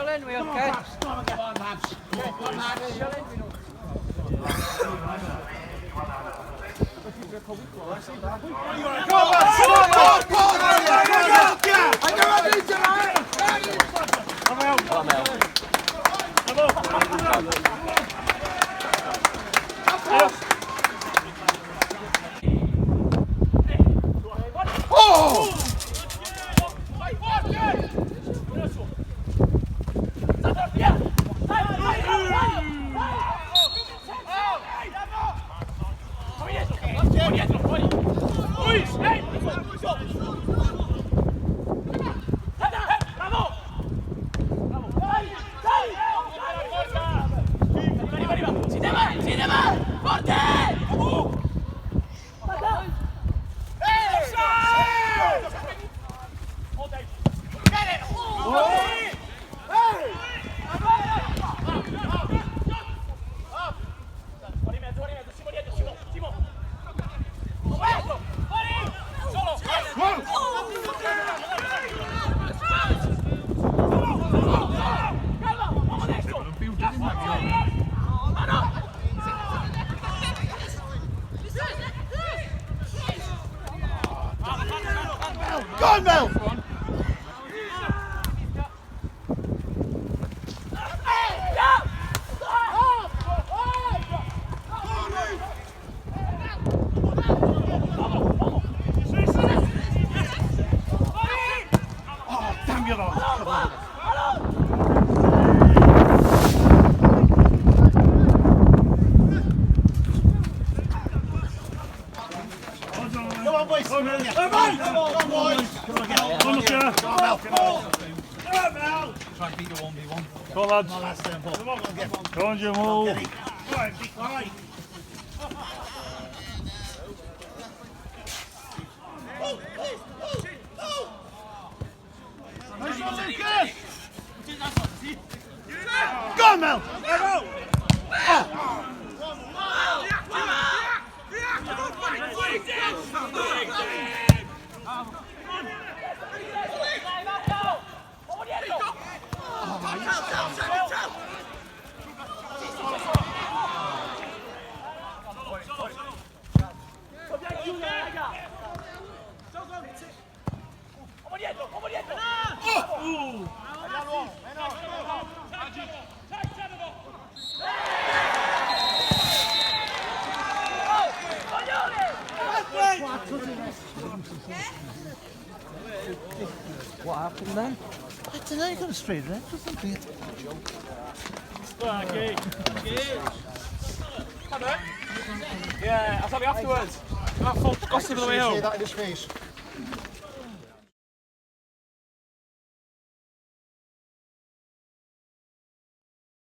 Lenwi, okej? Go on, Mel! Oh, damn you lot! Come on, boys! Come on, boys! Come on, Mel! Come on, Mel! Try and beat the 1v1. Go on, lads. Come on, lads, then, Paul. Come on, get on. Go on, Jamal. Get it. Go on, be quiet. Nice one, Lucas! Go on, Mel! What happened then? I don't know, you got a straight red or something. Yeah, I'll tell you afterwards. That full gossip on the way home. That in his face.